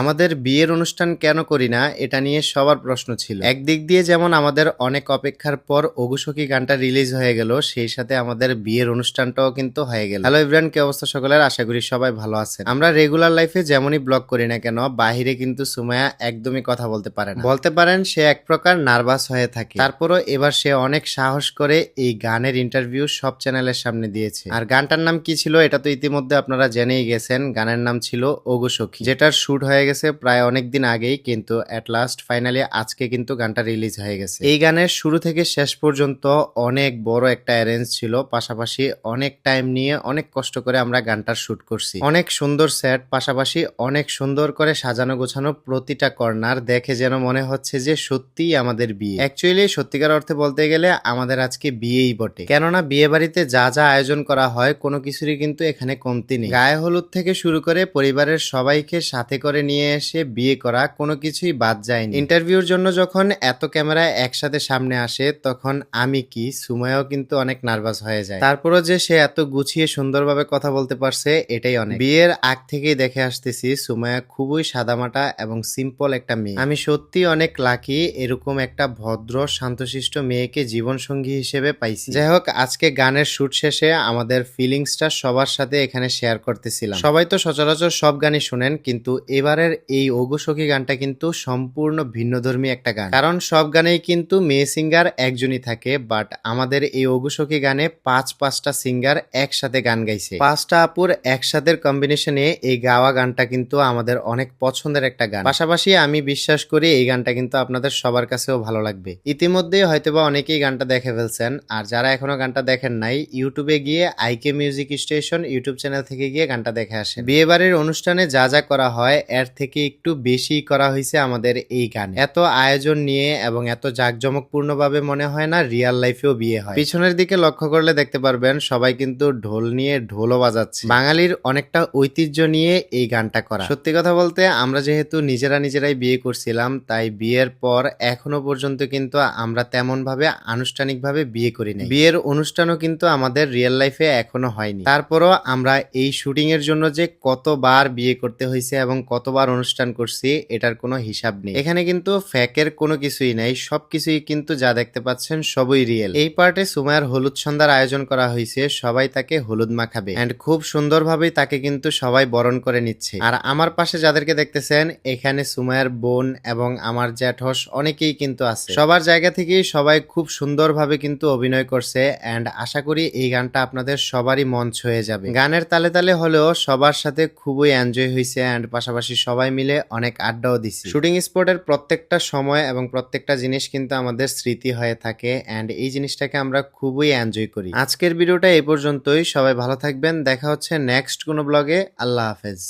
আমাদের বিয়ের অনুষ্ঠান কেন করি না এটা নিয়ে সবার প্রশ্ন ছিল। একদিক দিয়ে যেমন আমাদের অনেক অপেক্ষার পর ওগো সখী গানটা রিলিজ হয়ে গেল, সেই সাথে আমাদের বিয়ের অনুষ্ঠানটাও কিন্তু হয়ে গেল। হ্যালো এভরিওয়ান, কি অবস্থা সকলের? আশা করি সবাই ভালো আছেন। আমরা রেগুলার লাইফে যেমনই ব্লগ করি না কেন, বাহিরে কিন্তু সুমাইয়া একদমই কথা বলতে পারে না। বলতে পারেন সে এক প্রকার নার্ভাস হয়ে থাকে। তারপরও এবার সে অনেক সাহস করে এই গানের ইন্টারভিউ সব চ্যানেলের সামনে দিয়েছে। আর গানটার নাম কি ছিল এটা তো ইতিমধ্যে আপনারা জেনেই গেছেন। গানের নাম ছিল ওগো সখী, যেটার শুট হয়ে গেছে প্রায় অনেকদিন আগেই, কিন্তু এট লাস্ট ফাইনালি আজকে কিন্তু গানটা রিলিজ হয়ে গেছে। এই গানের শুরু থেকে শেষ পর্যন্ত অনেক বড় একটা অ্যারেঞ্জ ছিল, পাশাপাশি অনেক টাইম নিয়ে অনেক কষ্ট করে আমরা গানটার শুট করছি। অনেক সুন্দর সেট, পাশাপাশি অনেক সুন্দর করে সাজানো গোছানো প্রতিটা কর্নার, দেখে যেন মনে হচ্ছে যে সত্যিই আমাদের বিয়ে। অ্যাকচুয়ালি সত্যিকার অর্থে বলতে গেলে আমাদের আজকে বিয়েই বটে, কেননা বিয়ে বাড়িতে যা যা আয়োজন করা হয় কোনো কিছুরই কিন্তু এখানে কমতি নেই। গায়ে হলুদ থেকে শুরু করে পরিবারের সবাইকে সাথে করে নিয়ে এসে বিয়ে করা, কোনো কিছুই বাদ যায়নি। ইন্টারভিউর জন্য যখন এত ক্যামেরা একসাথে সামনে আসে তখন আমি কি সুমাইয়াও কিন্তু অনেক নার্ভাস হয়ে যায়। তারপরও যে সে এত গুছিয়ে সুন্দরভাবে কথা বলতে পারছে এটাই অনেক। বিয়ের আগ থেকেই দেখে আসতেছি সুমাইয়া খুবই সাদামাটা এবং সিম্পল একটা মেয়ে। আমি সত্যি অনেক লাকি এরকম একটা ভদ্র শান্তশিষ্ট মেয়েকে জীবন সঙ্গী হিসেবে পাইছি। যাই হোক, আজকে গানের শুট শেষে আমাদের ফিলিংসটা সবার সাথে এখানে শেয়ার করতেছিলাম। সবাই তো সচরাচর সব গানই শুনেন, কিন্তু এবারের এই ওগো সখী গানটা কিন্তু সম্পূর্ণ ভিন্নধর্মী একটা গান। কারণ সব গানেই কিন্তু মেয়ে সিঙ্গার একজনই থাকে, বাট আমাদের এই ওগো সখী গানে পাঁচটা সিঙ্গার একসাথে গান গাইছে। পাঁচটা আপুর একসাথে কম্বিনেশনে এই গাওয়া গানটা কিন্তু আমাদের অনেক পছন্দের একটা গান। পাশাপাশি আমি বিশ্বাস করি এই গানটা কিন্তু আপনাদের সবার কাছেও ভালো লাগবে। ইতিমধ্যেই হয়তোবা অনেকেই গানটা দেখে ফেলছেন, আর যারা এখনো গানটা দেখেন নাই ইউটিউবে গিয়ে আইকে মিউজিক স্টেশন ইউটিউব চ্যানেল থেকে গিয়ে গানটা দেখে আসেন। বিয়ে বাড়ির অনুষ্ঠানে যা যা করা হয় এর থেকে একটু বেশি করা হয়েছে আমাদের এই গানে। এত আয়োজন নিয়ে এবং এত জাঁকজমকপূর্ণ ভাবে মনে হয় না রিয়েল লাইফেও বিয়ে হয়। পিছনের দিকে লক্ষ্য করলে দেখতে পারবেন সবাই কিন্তু ঢোল নিয়ে ঢোলও বাজাচ্ছে। বাঙালির অনেকটা ঐতিহ্য নিয়ে এই গানটা করা। সত্যি কথা বলতে আমরা যেহেতু নিজেরাই বিয়ে করছিলাম, তাই বিয়ের পর এখনো পর্যন্ত কিন্তু আমরা তেমন ভাবে আনুষ্ঠানিক ভাবে বিয়ে করি নাই। বিয়ের অনুষ্ঠানও কিন্তু আমাদের রিয়েল লাইফে এখনো হয়নি। তারপরও আমরা এই শুটিং এর জন্য যে কতবার বিয়ে করতে হয়েছে এবং কতবার অনুষ্ঠান করছি এটার কোনো হিসাব নেই। এখানে কিন্তু ফ্যাকের কোনো কিছুই নাই, সবকিছুই কিন্তু যা দেখতে পাচ্ছেন সবই রিয়েল। এই পার্টে সুমাইয়ার হলুদ সন্ধ্যার আয়োজন করা হয়েছে, সবাই তাকে হলুদ মাখাবে এন্ড খুব সুন্দরভাবেই তাকে কিন্তু সবাই বরণ করে নিচ্ছে। আর আমার পাশে যাদেরকে দেখতেছেন এখানে সুমাইয়ার বোন এবং আমার জ্যাঠস অনেকেই কিন্তু আছে। সবার জায়গা থেকেই সবাই খুব সুন্দরভাবে কিন্তু অভিনয় করছে এন্ড আশা করি এই গানটা আপনাদের সবারই মন ছুঁয়ে যাবে। গানের তালে তালে হলেও সবার সাথে খুবই এনজয় হয়েছে এন্ড পাশাপাশি সবাই মিলে অনেক আড্ডাও দিছি। শুটিং স্পটের প্রত্যেকটা সময় এবং প্রত্যেকটা জিনিস কিন্তু আমাদের স্মৃতি হয়ে থাকে এন্ড এই জিনিসটাকে আমরা খুবই এনজয় করি। আজকের ভিডিওটা এই পর্যন্তই। সবাই ভালো থাকবেন, দেখা হচ্ছে নেক্সট কোনো ব্লগে। আল্লাহ হাফেজ।